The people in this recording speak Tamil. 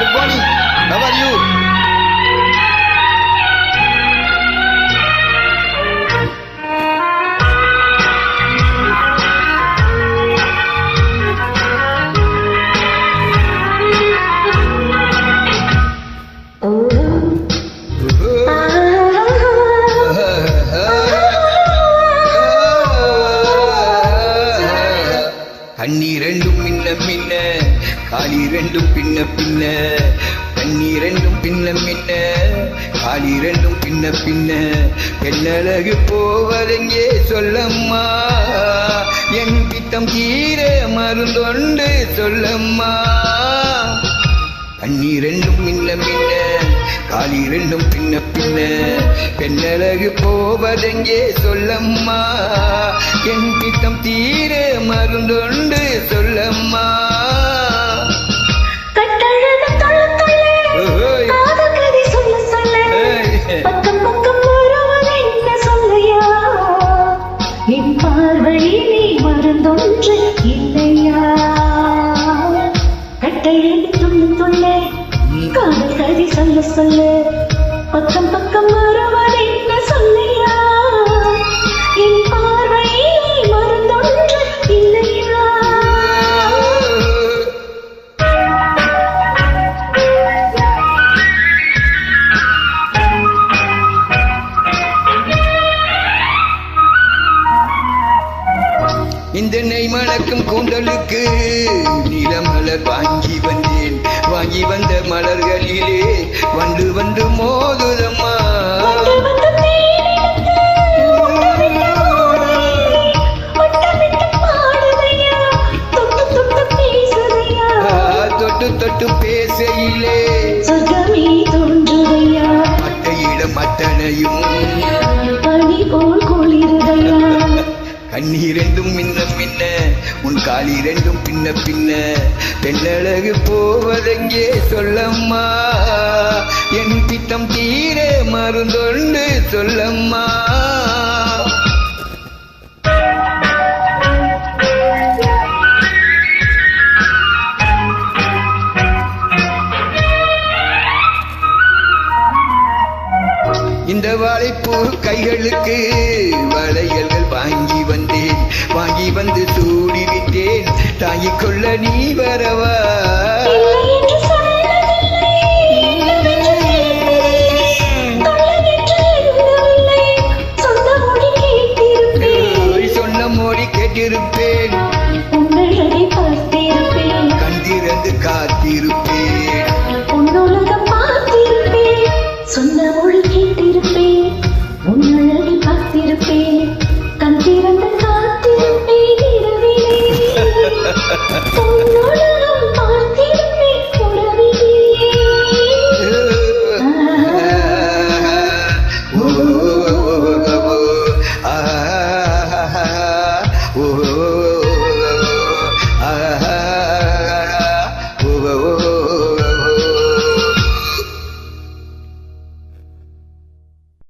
good morning. How are you? கண்ணீரெண்டும் மின்ன மின்ன காலிரெண்டும் பின்ன பின்ன கண்ணீரெண்டும் பின்ன மின்ன காலிரெண்டும் பின்ன பின்ன என்னழகு போவதெங்கே சொல்லம்மா என் பித்தம் தீர மருந்தொண்டு சொல்லம்மா கண்ணீரெண்டும் மின்ன மின்ன காலிரெண்டும் பின்ன பின்ன பெண்ணழகு போவதெங்கே சொல்லம்மா என் பித்தம் தீர மருந்தொண்டு சொல்லம்மா பார்வையிலே மருந்தொன்று இல்லையா கட்டையில் துள்ளு துள்ளே காதல் கதை சொல்ல சொல்ல பக்கம் பக்கம் வருவது என்ன சொல்லையா என் பார்வையிலே மருந்தொன்று இல்லையா இந்த நெய் மணக்கும் கூந்தலுக்கு நீலமலர் வாங்கி வந்தேன் வாங்கி வந்த மலர்களிலே வந்து வந்து மோதுதம்மா தொட்டு தொட்டு பேசையிலே அட்டையிடம் அத்தனையும் பனி போல் குளிருதையா கண்ணீரெண்டும் மின்ன மின்ன உன் காலிரெண்டும் பின்ன பின்ன பெண்ணழகு போவதெங்கே சொல்லம்மா என் பித்தம் தீர மருந்தொண்டு சொல்லம்மா இந்த வாழைப்பூ கைகளுக்கு வளையல்கள் வாங்கி வந்தேன் வாங்கி வந்து சூடிவிட்டேன் தாங்கிக் கொள்ள நீ வரவா சொன்ன மொழி கேட்டிருப்பேன் கண்டிருந்து காத்திருப்பேன் சொன்ன